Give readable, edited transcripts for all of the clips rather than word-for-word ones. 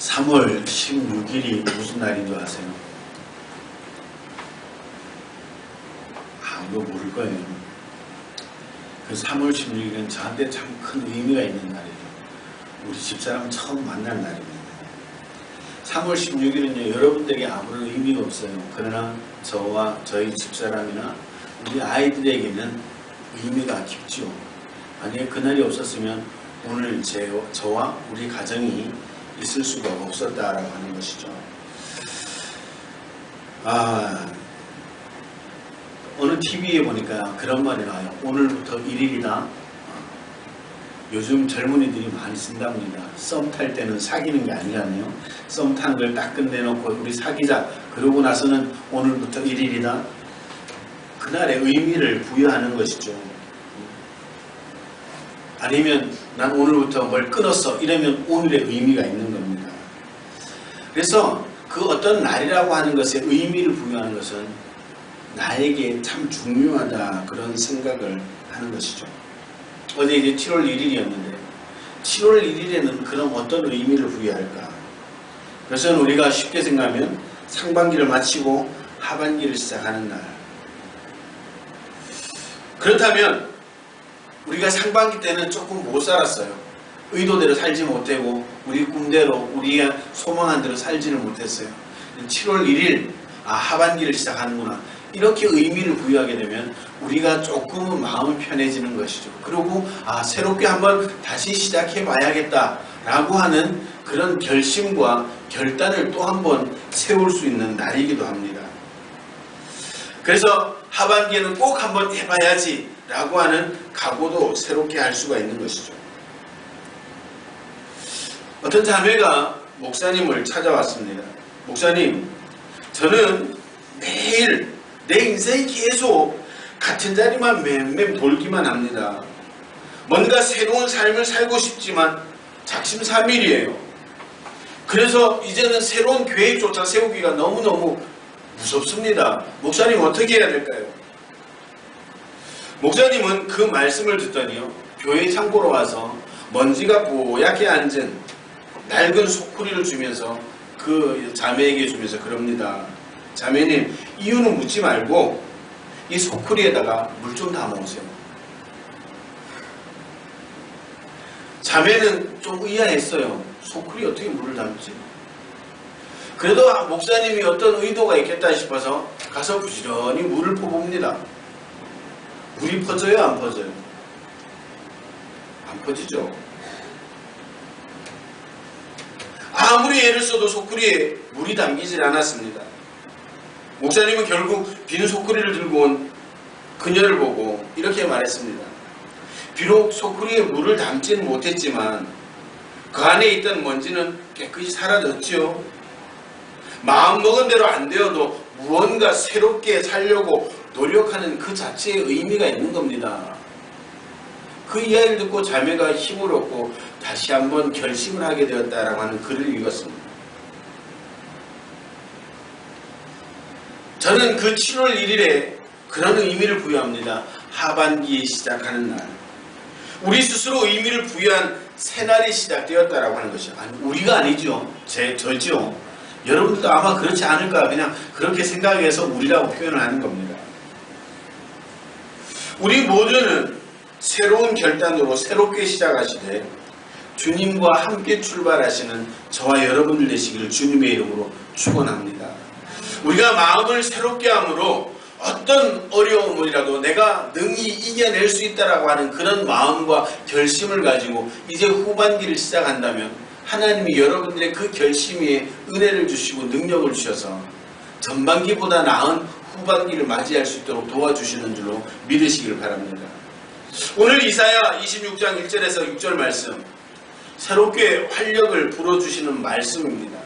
3월 16일이 무슨 날인 줄 아세요? 아무도 모를 거예요. 그 3월 16일은 저한테 참 큰 의미가 있는 날이에요. 우리 집사람 처음 만난 날입니다. 3월 16일은요, 여러분들에게 아무런 의미가 없어요. 그러나 저와 저희 집사람이나 우리 아이들에게는 의미가 깊죠. 만약에 그날이 없었으면 오늘 저와 우리 가정이 있을 수가 없었다라고 하는 것이죠. 어느 TV에 보니까 그런 말이 나와요. 오늘부터 1일이다. 요즘 젊은이들이 많이 쓴답니다. 썸 탈 때는 사귀는 게 아니잖아요. 썸 타는 걸 딱 끝내놓고 우리 사귀자. 그러고 나서는 오늘부터 1일이다. 그날의 의미를 부여하는 것이죠. 아니면 난 오늘부터 뭘 끊었어. 이러면 오늘의 의미가 있는 겁니다. 그래서 그 어떤 날이라고 하는 것에 의미를 부여하는 것은 나에게 참 중요하다 그런 생각을 하는 것이죠. 어제 이제 7월 1일이었는데 7월 1일에는 그럼 어떤 의미를 부여할까? 그래서 우리가 쉽게 생각하면 상반기를 마치고 하반기를 시작하는 날. 그렇다면 우리가 상반기 때는 조금 못 살았어요. 의도대로 살지 못하고 우리 꿈대로 우리가 소망한 대로 살지를 못했어요. 7월 1일 하반기를 시작하는구나. 이렇게 의미를 부여하게 되면 우리가 조금은 마음이 편해지는 것이죠. 그리고 새롭게 한번 다시 시작해 봐야겠다 라고 하는 그런 결심과 결단을 또 한번 세울 수 있는 날이기도 합니다. 그래서 하반기에는 꼭 한번 해봐야지 라고 하는 각오도 새롭게 할 수가 있는 것이죠. 어떤 자매가 목사님을 찾아왔습니다. 목사님, 저는 매일 내 인생이 계속 같은 자리만 맴맴 돌기만 합니다. 뭔가 새로운 삶을 살고 싶지만 작심삼일이에요. 그래서 이제는 새로운 계획조차 세우기가 너무너무 무섭습니다. 목사님 어떻게 해야 될까요? 목사님은 그 말씀을 듣더니요, 교회 창고로 와서 먼지가 뽀얗게 앉은 낡은 소쿠리를 주면서 그 자매에게 주면서 그럽니다. 자매님, 이유는 묻지 말고 이 소쿠리에다가 물 좀 담아오세요. 자매는 좀 의아했어요. 소쿠리에 어떻게 물을 담지? 그래도 목사님이 어떤 의도가 있겠다 싶어서 가서 부지런히 물을 퍼봅니다. 물이 퍼져요? 안 퍼져요? 안 퍼지죠. 아무리 애를 써도 소쿠리에 물이 담기질 않았습니다. 목사님은 결국 빈 소쿠리를 들고 온 그녀를 보고 이렇게 말했습니다. 비록 소쿠리에 물을 담지는 못했지만 그 안에 있던 먼지는 깨끗이 사라졌지요. 마음먹은 대로 안 되어도 무언가 새롭게 살려고 노력하는 그 자체의 의미가 있는 겁니다. 그 이야기를 듣고 자매가 힘을 얻고 다시 한번 결심을 하게 되었다라고 하는 글을 읽었습니다. 저는 그 7월 1일에 그런 의미를 부여합니다. 하반기에 시작하는 날. 우리 스스로 의미를 부여한 새날이 시작되었다라고 하는 것이죠. 아니, 우리가 아니죠. 저죠. 여러분들도 아마 그렇지 않을까. 그냥 그렇게 생각해서 우리라고 표현을 하는 겁니다. 우리 모두는 새로운 결단으로 새롭게 시작하시되 주님과 함께 출발하시는 저와 여러분들 되시기를 주님의 이름으로 축원합니다. 우리가 마음을 새롭게 함으로 어떤 어려움이라도 내가 능히 이겨낼 수 있다라고 하는 그런 마음과 결심을 가지고 이제 후반기를 시작한다면 하나님이 여러분들의 그 결심 위에 은혜를 주시고 능력을 주셔서 전반기보다 나은 후반기를 맞이할 수 있도록 도와주시는 줄로 믿으시길 바랍니다. 오늘 이사야 26장 1절에서 6절 말씀, 새롭게 활력을 불어주시는 말씀입니다.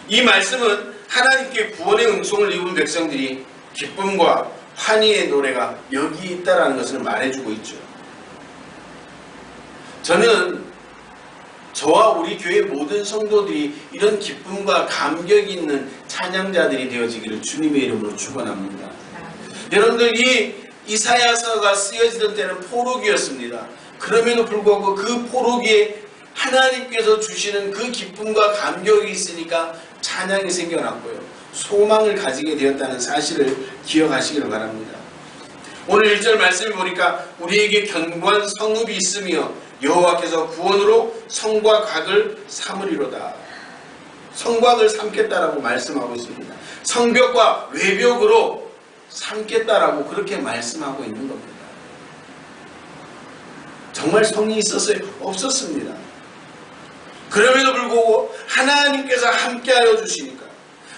이 말씀은 하나님께 구원의 응송을 입은 백성들이 기쁨과 환희의 노래가 여기 있다라는 것을 말해주고 있죠. 저는 저와 우리 교회 모든 성도들이 이런 기쁨과 감격이 있는 찬양자들이 되어지기를 주님의 이름으로 축원합니다. 여러분들, 이 이사야서가 쓰여지던 때는 포로기였습니다. 그럼에도 불구하고 그 포로기에 하나님께서 주시는 그 기쁨과 감격이 있으니까 찬양이 생겨났고요. 소망을 가지게 되었다는 사실을 기억하시기를 바랍니다. 오늘 1절 말씀을 보니까 우리에게 견고한 성읍이 있으며 여호와께서 구원으로 성과 각을 삼으리로다. 성곽을 삼겠다라고 말씀하고 있습니다. 성벽과 외벽으로 삼겠다라고 그렇게 말씀하고 있는 겁니다. 정말 성이 있었어요? 없었습니다. 그럼에도 불구하고 하나님께서 함께하여 주시니까,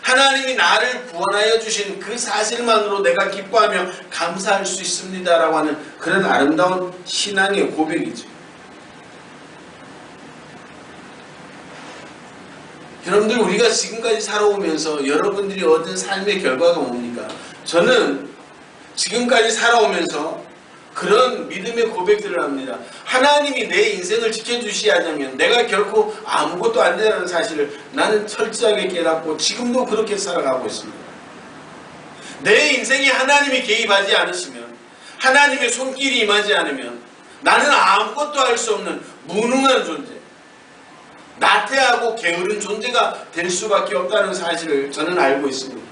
하나님이 나를 구원하여 주신 그 사실만으로 내가 기뻐하며 감사할 수 있습니다라고 하는 그런 아름다운 신앙의 고백이죠. 여러분들, 우리가 지금까지 살아오면서 여러분들이 얻은 삶의 결과가 뭡니까? 저는 지금까지 살아오면서 그런 믿음의 고백들을 합니다. 하나님이 내 인생을 지켜주시지 않으면 내가 결코 아무것도 안 된다는 사실을 나는 철저하게 깨닫고 지금도 그렇게 살아가고 있습니다. 내 인생에 하나님이 개입하지 않으시면, 하나님의 손길이 임하지 않으면 나는 아무것도 할 수 없는 무능한 존재, 나태하고 게으른 존재가 될 수밖에 없다는 사실을 저는 알고 있습니다.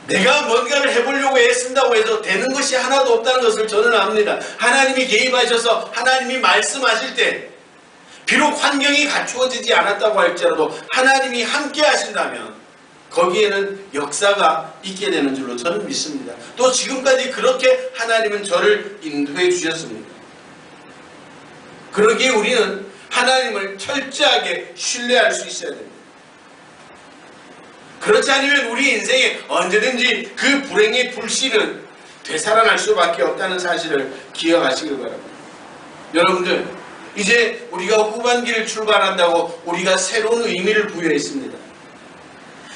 내가 뭔가를 해보려고 애쓴다고 해서 되는 것이 하나도 없다는 것을 저는 압니다. 하나님이 개입하셔서 하나님이 말씀하실 때 비록 환경이 갖추어지지 않았다고 할지라도 하나님이 함께 하신다면 거기에는 역사가 있게 되는 줄로 저는 믿습니다. 또 지금까지 그렇게 하나님은 저를 인도해 주셨습니다. 그러기에 우리는 하나님을 철저하게 신뢰할 수 있어야 됩니다. 그렇지 않으면 우리 인생에 언제든지 그 불행의 불씨는 되살아날 수밖에 없다는 사실을 기억하시길 바랍니다. 여러분들, 이제 우리가 후반기를 출발한다고 우리가 새로운 의미를 부여했습니다.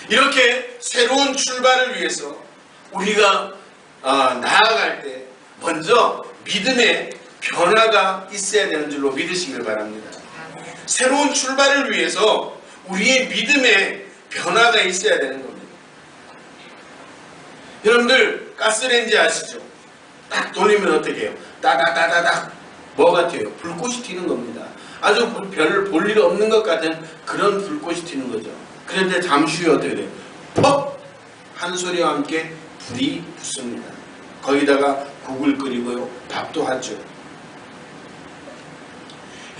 이렇게 새로운 출발을 위해서 우리가 나아갈 때 먼저 믿음의 변화가 있어야 되는 줄로 믿으시길 바랍니다. 새로운 출발을 위해서 우리의 믿음의 변화가 있어야 되는 겁니다. 여러분들, 가스레인지 아시죠? 딱 돌리면 어떻게 해요? 따다다다닥 뭐 같아요? 불꽃이 튀는 겁니다. 아주 별 볼 일 없는 것 같은 그런 불꽃이 튀는 거죠. 그런데 잠시 후에 어떻게 돼요? 퍽! 한 소리와 함께 불이 붙습니다. 거기다가 국을 끓이고요, 밥도 하죠.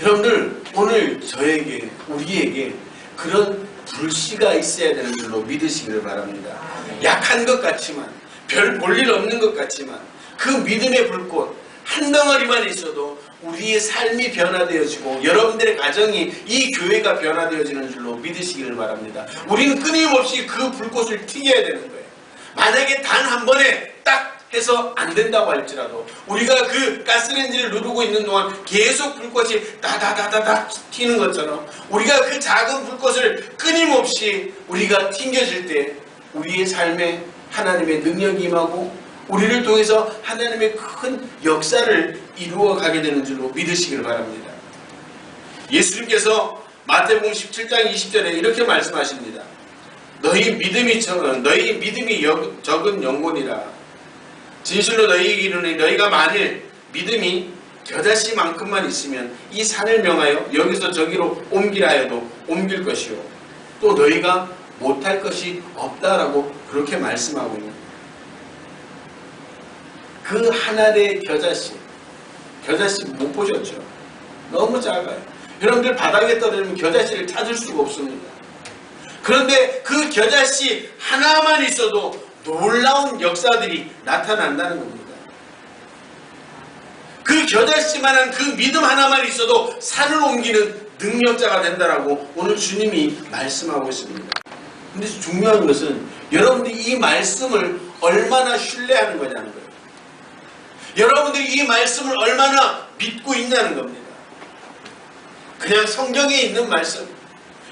여러분들, 오늘 저에게, 우리에게 그런 불씨가 있어야 되는 줄로 믿으시기를 바랍니다. 약한 것 같지만, 별 볼 일 없는 것 같지만 그 믿음의 불꽃 한 덩어리만 있어도 우리의 삶이 변화되어지고 여러분들의 가정이, 이 교회가 변화되어지는 줄로 믿으시기를 바랍니다. 우리는 끊임없이 그 불꽃을 튀겨야 되는 거예요. 만약에 단 한 번에 딱 해서 안 된다고 할지라도 우리가 그 가스레인지를 누르고 있는 동안 계속 불꽃이 다다다다닥 튀는 것처럼 우리가 그 작은 불꽃을 끊임없이 우리가 튕겨질 때 우리의 삶에 하나님의 능력이 임하고 우리를 통해서 하나님의 큰 역사를 이루어 가게 되는 줄로 믿으시길 바랍니다. 예수님께서 마태복음 17장 20절에 이렇게 말씀하십니다. 너희 믿음이 적은 영혼이라. 진실로 너희에게 이르노니 너희가 만일 믿음이 겨자씨만큼만 있으면 이 산을 명하여 여기서 저기로 옮기라 해도 옮길 것이요 또 너희가 못할 것이 없다라고 그렇게 말씀하고 있는 그 한 알의 겨자씨 못 보셨죠? 너무 작아요. 여러분들 바닥에 떨어지면 겨자씨를 찾을 수가 없습니다. 그런데 그 겨자씨 하나만 있어도 놀라운 역사들이 나타난다는 겁니다. 그 겨자씨만한 그 믿음 하나만 있어도 산을 옮기는 능력자가 된다라고 오늘 주님이 말씀하고 있습니다. 근데 중요한 것은 여러분들이 이 말씀을 얼마나 신뢰하는 거냐는 거예요. 여러분들이 이 말씀을 얼마나 믿고 있냐는 겁니다. 그냥 성경에 있는 말씀,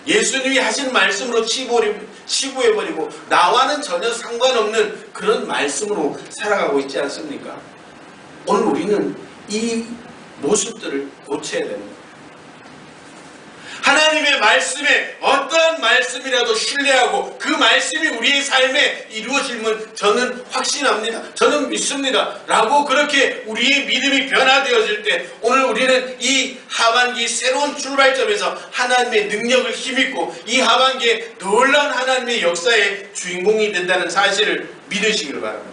예수님이 하신 말씀으로 치부해버리고 나와는 전혀 상관없는 그런 말씀으로 살아가고 있지 않습니까? 오늘 우리는 이 모습들을 고쳐야 됩니다. 하나님의 말씀에 어떠한 말씀이라도 신뢰하고 그 말씀이 우리의 삶에 이루어지면 저는 확신합니다. 저는 믿습니다. 라고 그렇게 우리의 믿음이 변화되어질 때 오늘 우리는 이 하반기 새로운 출발점에서 하나님의 능력을 힘입고 이 하반기에 놀라운 하나님의 역사의 주인공이 된다는 사실을 믿으시길 바랍니다.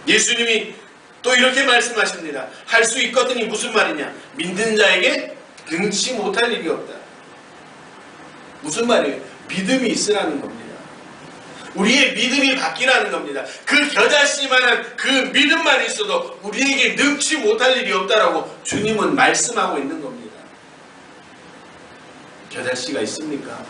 예수님이 또 이렇게 말씀하십니다. 할 수 있거든이 무슨 말이냐? 믿는 자에게 능치 못할 일이 없다. 무슨 말이에요? 믿음이 있으라는 겁니다. 우리의 믿음이 바뀌라는 겁니다. 그 겨자씨만한 그 믿음만 있어도 우리에게 능치 못할 일이 없다라고 주님은 말씀하고 있는 겁니다. 겨자씨가 있습니까?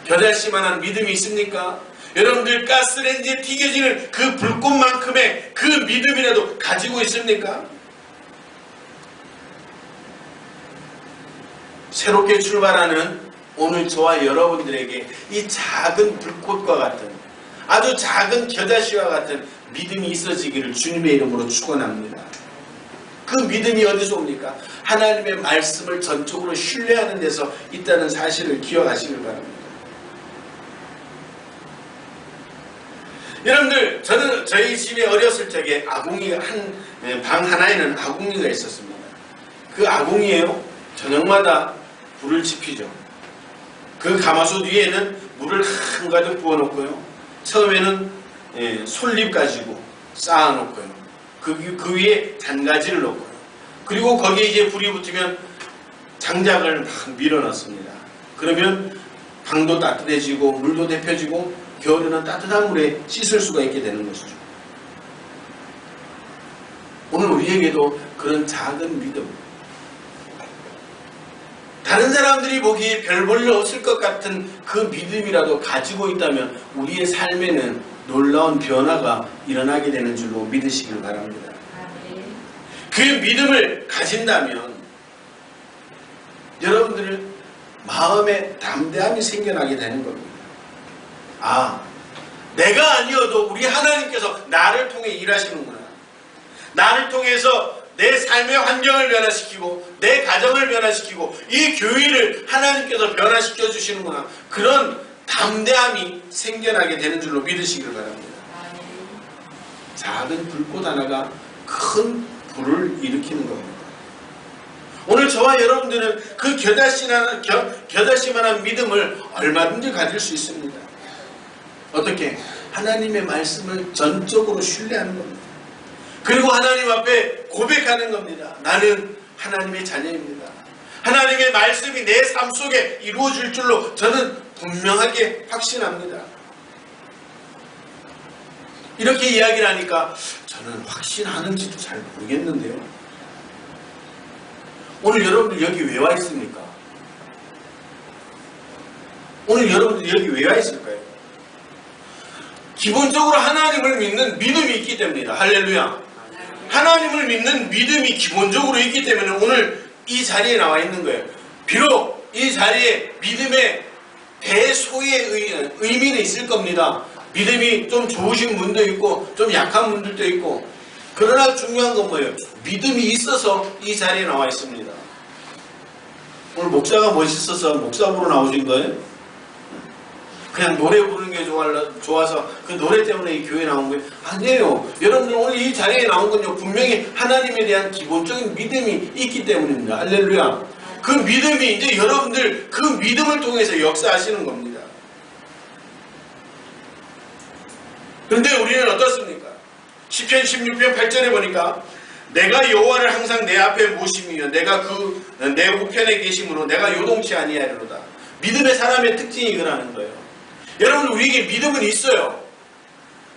겨자씨만한 믿음이 있습니까? 여러분들 가스레인지에 튀겨지는 그 불꽃만큼의 그 믿음이라도 가지고 있습니까? 새롭게 출발하는 오늘 저와 여러분들에게 이 작은 불꽃과 같은 아주 작은 겨자씨와 같은 믿음이 있어지기를 주님의 이름으로 축원합니다. 그 믿음이 어디서 옵니까? 하나님의 말씀을 전적으로 신뢰하는 데서 있다는 사실을 기억하시길 바랍니다. 여러분들, 저는 저희 집에 어렸을 적에 아궁이가 방 하나에는 아궁이가 있었습니다. 그 아궁이에요. 저녁마다 불을 지피죠. 그 가마솥 위에는 물을 한가득 부어놓고요. 처음에는 솔잎 가지고 쌓아놓고요. 그 위에 잔가지를 놓고요. 그리고 거기에 이제 불이 붙으면 장작을 막 밀어넣습니다. 그러면 방도 따뜻해지고 물도 데펴지고 겨울에는 따뜻한 물에 씻을 수가 있게 되는 것이죠. 오늘 우리에게도 그런 작은 믿음, 다른 사람들이 보기에 별 볼 일 없을 것 같은 그 믿음이라도 가지고 있다면 우리의 삶에는 놀라운 변화가 일어나게 되는 줄로 믿으시길 바랍니다. 그 믿음을 가진다면 여러분들 마음에 담대함이 생겨나게 되는 겁니다. 아, 내가 아니어도 우리 하나님께서 나를 통해 일하시는구나. 나를 통해서 내 삶의 환경을 변화시키고 내 가정을 변화시키고 이 교회를 하나님께서 변화시켜 주시는구나. 그런 담대함이 생겨나게 되는 줄로 믿으시길 바랍니다. 작은 불꽃 하나가 큰 불을 일으키는 겁니다. 오늘 저와 여러분들은 그 겨자씨만한 믿음을 얼마든지 가질 수 있습니다. 어떻게? 하나님의 말씀을 전적으로 신뢰하는 겁니다. 그리고 하나님 앞에 고백하는 겁니다. 나는 하나님의 자녀입니다. 하나님의 말씀이 내 삶 속에 이루어질 줄로 저는 분명하게 확신합니다. 이렇게 이야기를 하니까 저는 확신하는지도 잘 모르겠는데요. 오늘 여러분들 여기 왜 와 있습니까? 오늘 여러분들 여기 왜 와 있을까요? 기본적으로 하나님을 믿는 믿음이 있기 때문이다. 할렐루야. 하나님을 믿는 믿음이 기본적으로 있기 때문에 오늘 이 자리에 나와 있는 거예요. 비록 이 자리에 믿음의 대소의 의미는 있을 겁니다. 믿음이 좀 좋으신 분도 있고 좀 약한 분들도 있고, 그러나 중요한 건 뭐예요? 믿음이 있어서 이 자리에 나와 있습니다. 오늘 목사가 멋있어서 목사 보러 나오신 거예요? 그냥 노래 부르는 게 좋아서 그 노래 때문에 이 교회에 나온 거예요? 아니에요. 여러분들 오늘 이 자리에 나온 건요, 분명히 하나님에 대한 기본적인 믿음이 있기 때문입니다. 할렐루야. 그 믿음이 이제 여러분들 그 믿음을 통해서 역사하시는 겁니다. 그런데 우리는 어떻습니까? 시편 16편 8절에 보니까 내가 여호와를 항상 내 앞에 모시며 내가 내 우편에 계심으로 내가 요동치 아니하리로다. 믿음의 사람의 특징이 그러는 거예요. 여러분, 우리에게 믿음은 있어요.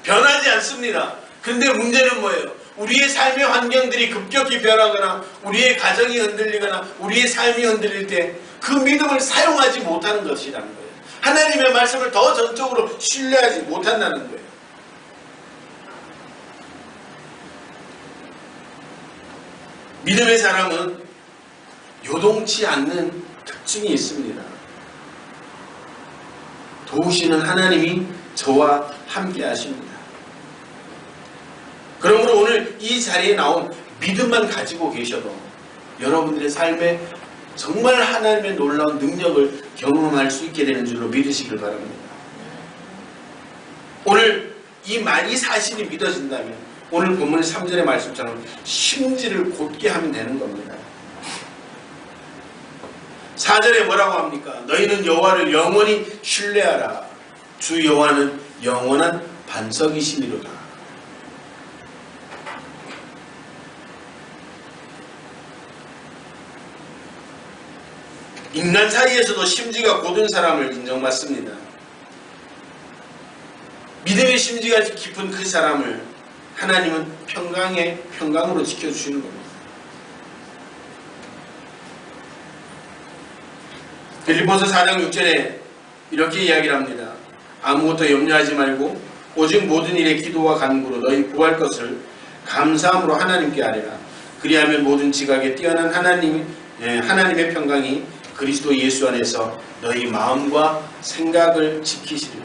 변하지 않습니다. 근데 문제는 뭐예요? 우리의 삶의 환경들이 급격히 변하거나 우리의 가정이 흔들리거나 우리의 삶이 흔들릴 때 그 믿음을 사용하지 못하는 것이라는 거예요. 하나님의 말씀을 더 전적으로 신뢰하지 못한다는 거예요. 믿음의 사람은 요동치 않는 특징이 있습니다. 도우시는 하나님이 저와 함께 하십니다. 그러므로 오늘 이 자리에 나온 믿음만 가지고 계셔도 여러분들의 삶에 정말 하나님의 놀라운 능력을 경험할 수 있게 되는 줄로 믿으시길 바랍니다. 오늘 이 사실이 믿어진다면 오늘 본문의 3절의 말씀처럼 심지를 곧게 하면 되는 겁니다. 4절에 뭐라고 합니까? 너희는 여호와를 영원히 신뢰하라. 주 여호와는 영원한 반석이시니로다. 인간 사이에서도 심지가 곧은 사람을 인정받습니다. 믿음의 심지가 깊은 그 사람을 하나님은 평강으로 지켜주시는 겁니다. 빌립보서 4장 6절에 이렇게 이야기를 합니다. 아무것도 염려하지 말고 오직 모든 일에 기도와 간구로 너희 구할 것을 감사함으로 하나님께 아뢰라. 그리하면 모든 지각에 뛰어난 하나님의 평강이 그리스도 예수 안에서 너희 마음과 생각을 지키시리라.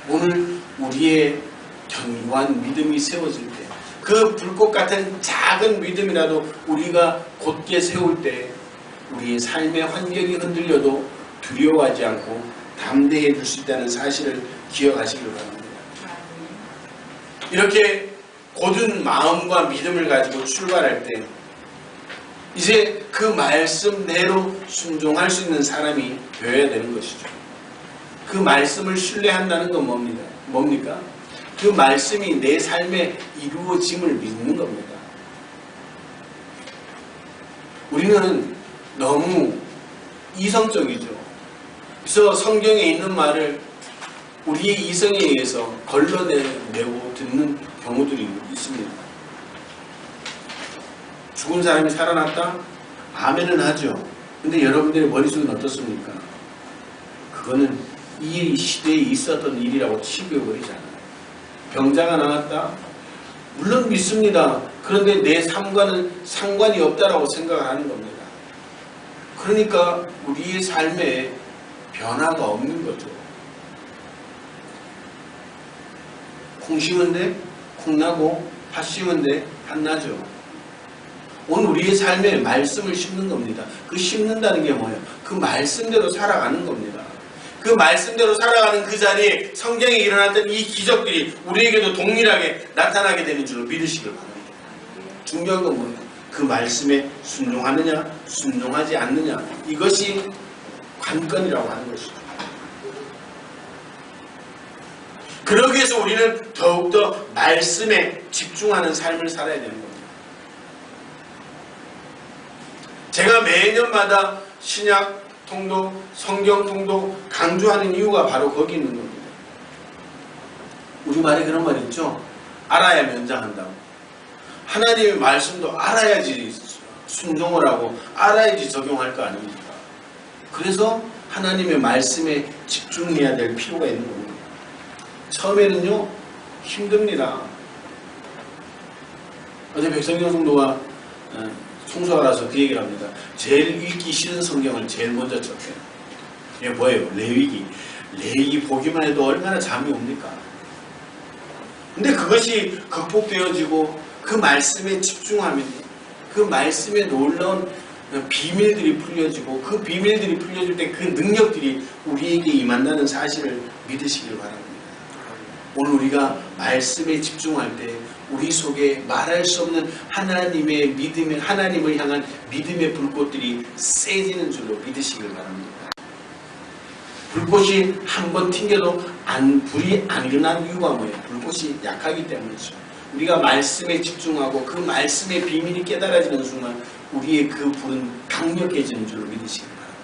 오늘 우리의 견고한 믿음이 세워질 때, 그 불꽃 같은 작은 믿음이라도 우리가 곧게 세울 때 우리의 삶의 환경이 흔들려도 두려워하지 않고 담대해 줄 수 있다는 사실을 기억하시길 바랍니다. 이렇게 곧은 마음과 믿음을 가지고 출발할 때 이제 그 말씀대로 순종할 수 있는 사람이 되어야 되는 것이죠. 그 말씀을 신뢰한다는 건 뭡니까? 그 말씀이 내 삶에 이루어짐을 믿는 겁니다. 우리는 너무 이성적이죠. 그래서 성경에 있는 말을 우리의 이성에 의해서 걸러내고 듣는 경우들이 있습니다. 죽은 사람이 살아났다? 아멘은 하죠. 근데 여러분들의 머릿속은 어떻습니까? 그거는 이 시대에 있었던 일이라고 치부해버리잖아요. 병자가 나왔다? 물론 믿습니다. 그런데 내 삶과는 상관이 없다라고 생각을 하는 겁니다. 그러니까 우리의 삶에 변화가 없는 거죠. 콩 심은데 콩 나고 팥 심은데 팥 나죠. 오늘 우리의 삶에 말씀을 심는 겁니다. 그 심는다는 게 뭐예요? 그 말씀대로 살아가는 겁니다. 그 말씀대로 살아가는 그 자리에 성경에 일어났던 이 기적들이 우리에게도 동일하게 나타나게 되는 줄로 믿으시길 바랍니다. 중요한 건 뭐예요? 그 말씀에 순종하느냐 순종하지 않느냐, 이것이 관건이라고 하는 것이죠. 그러기 위해서 우리는 더욱더 말씀에 집중하는 삶을 살아야 되는 겁니다. 제가 매년마다 신약 통독, 성경 통독 강조하는 이유가 바로 거기 있는 겁니다. 우리말에 그런 말 있죠? 알아야 면장한다고. 하나님의 말씀도 알아야지 순종을 하고 알아야지 적용할 거 아닙니까? 그래서 하나님의 말씀에 집중해야 될 필요가 있는 겁니다. 처음에는요 힘듭니다. 어제 백성경 성도가 총수하라서 그 얘기를 합니다. 제일 읽기 싫은 성경을 제일 먼저 쳤대요. 이게 뭐예요? 레위기. 레위기 보기만 해도 얼마나 잠이 옵니까? 근데 그것이 극복되어지고 그 말씀에 집중하면 그 말씀에 놀라운 비밀들이 풀려지고 그 비밀들이 풀려질 때 그 능력들이 우리에게 임한다는 사실을 믿으시길 바랍니다. 오늘 우리가 말씀에 집중할 때 우리 속에 말할 수 없는 하나님의 믿음의, 하나님을 향한 믿음의 불꽃들이 세지는 줄로 믿으시길 바랍니다. 불꽃이 한번 튕겨도 불이 안 일어난 이유가 뭐예요? 불꽃이 약하기 때문이죠. 우리가 말씀에 집중하고 그 말씀의 비밀이 깨달아지는 순간 우리의 그 불은 강력해지는 줄로 믿으시길 바랍니다.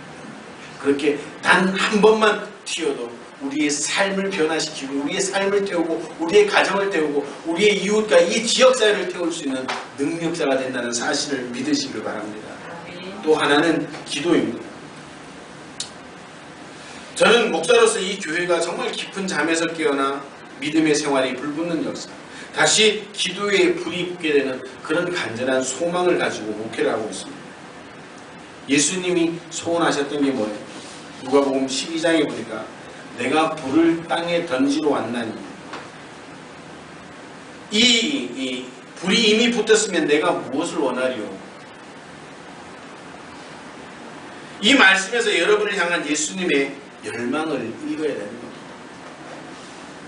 그렇게 단 한 번만 튀어도 우리의 삶을 변화시키고 우리의 삶을 태우고 우리의 가정을 태우고 우리의 이웃과 이 지역사회를 태울 수 있는 능력자가 된다는 사실을 믿으시길 바랍니다. 또 하나는 기도입니다. 저는 목사로서 이 교회가 정말 깊은 잠에서 깨어나 믿음의 생활이 불붙는 역사, 다시 기도의 불이 붙게 되는 그런 간절한 소망을 가지고 목회를 하고 있습니다. 예수님이 소원하셨던 게 뭐예요? 누가복음 12장에 보니까 내가 불을 땅에 던지러 왔나니, 이 불이 이미 붙었으면 내가 무엇을 원하리요? 이 말씀에서 여러분을 향한 예수님의 열망을 읽어야 되는 겁니다.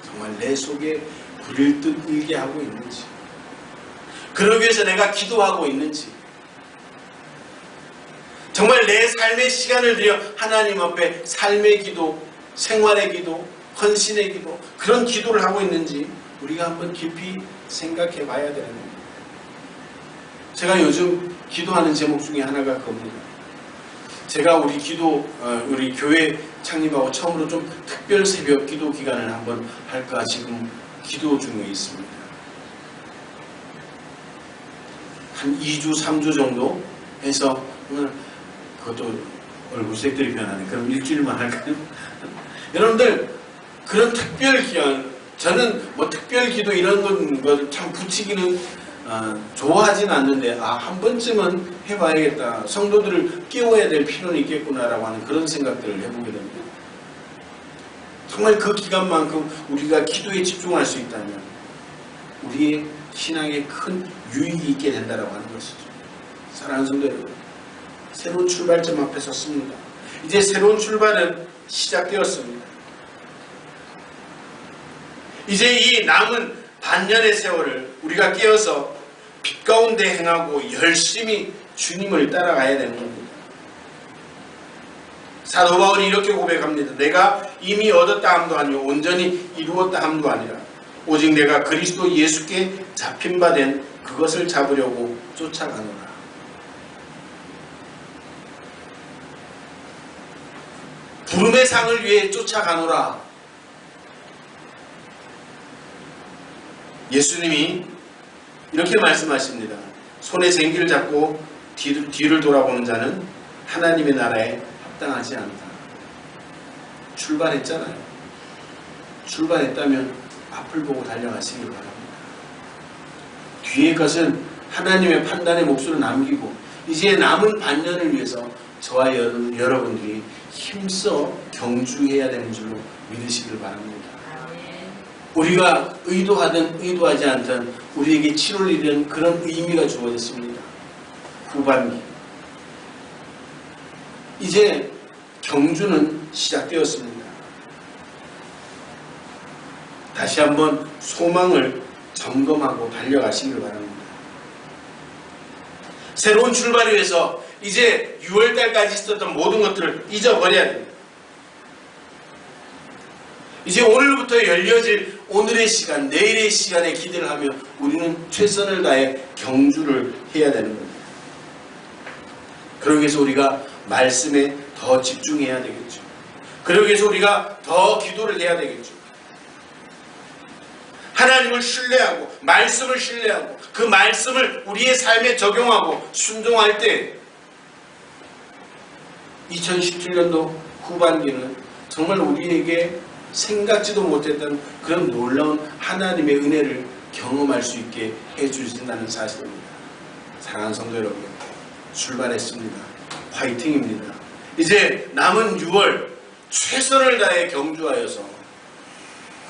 정말 내 속에 불일 듯 일게 하고 있는지, 그러기 위해서 내가 기도하고 있는지, 정말 내 삶의 시간을 들여 하나님 앞에 삶의 기도, 생활의 기도, 헌신의 기도, 그런 기도를 하고 있는지 우리가 한번 깊이 생각해 봐야 되는 겁니다. 제가 요즘 기도하는 제목 중에 하나가 그겁니다. 제가 우리 교회 창립하고 처음으로 좀 특별 새벽 기도 기간을 한번 할까 지금 기도 중에 있습니다. 한 2주, 3주 정도 해서 오늘 그것도 얼굴색들이 변하네. 그럼 일주일만 할까요? 여러분들 그런 특별 기간, 저는 뭐 특별 기도 이런 걸 참 붙이기는 좋아하진 않는데 한 번쯤은 해봐야겠다. 성도들을 깨워야 될 필요는 있겠구나라고 하는 그런 생각들을 해보게 됩니다. 정말 그 기간만큼 우리가 기도에 집중할 수 있다면 우리의 신앙에 큰 유익이 있게 된다고 하는 것이죠. 사랑하는 성도 여러분, 새로운 출발점 앞에 섰습니다. 이제 새로운 출발은 시작되었습니다. 이제 이 남은 반년의 세월을 우리가 깨어서 빛 가운데 행하고 열심히 주님을 따라가야 되는 겁니다. 사도 바울이 이렇게 고백합니다. 내가 이미 얻었다 함도 아니요 온전히 이루었다 함도 아니라 오직 내가 그리스도 예수께 잡힌 바 된 그것을 잡으려고 쫓아가노라. 부름의 상을 위해 쫓아가노라. 예수님이 이렇게 말씀하십니다. 손에 쟁기를 잡고 뒤를 돌아보는 자는 하나님의 나라에 합당하지 않다. 출발했잖아요. 출발했다면 앞을 보고 달려가시길 바랍니다. 뒤의 것은 하나님의 판단의 몫으로 남기고 이제 남은 반년을 위해서 저와 여러분들이 힘써 경주해야 되는 줄로 믿으시길 바랍니다. 우리가 의도하든 의도하지 않든 우리에게 7월 1일은 그런 의미가 주어졌습니다. 후반기. 이제 경주는 시작되었습니다. 다시 한번 소망을 점검하고 달려가시길 바랍니다. 새로운 출발을 위해서 이제 6월달까지 있었던 모든 것들을 잊어버려야 됩니다. 이제 오늘부터 열려질 오늘의 시간, 내일의 시간에 기대를 하며 우리는 최선을 다해 경주를 해야 되는 겁니다. 그러기 위해서 우리가 말씀에 더 집중해야 되겠죠. 그러기 위해서 우리가 더 기도를 해야 되겠죠. 하나님을 신뢰하고 말씀을 신뢰하고 그 말씀을 우리의 삶에 적용하고 순종할 때 2017년도 후반기는 정말 우리에게 생각지도 못했던 그런 놀라운 하나님의 은혜를 경험할 수 있게 해주신다는 사실입니다. 사랑하는 성도 여러분, 출발했습니다. 화이팅입니다. 이제 남은 6월 최선을 다해 경주하여서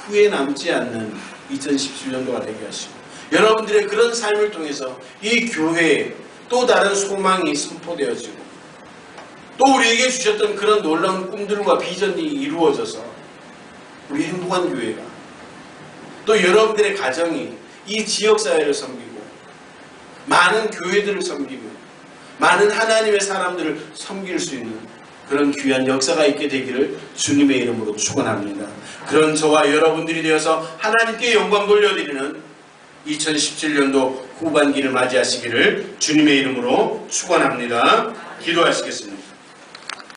후회 남지 않는 2017년도가 되게 하시고 여러분들의 그런 삶을 통해서 이 교회에 또 다른 소망이 선포되어지고 또 우리에게 주셨던 그런 놀라운 꿈들과 비전이 이루어져서 우리 행복한 교회가 또 여러분들의 가정이 이 지역사회를 섬기고 많은 교회들을 섬기고 많은 하나님의 사람들을 섬길 수 있는 그런 귀한 역사가 있게 되기를 주님의 이름으로 축원합니다. 그런 저와 여러분들이 되어서 하나님께 영광 돌려드리는 2017년도 후반기를 맞이하시기를 주님의 이름으로 축원합니다. 기도하시겠습니다.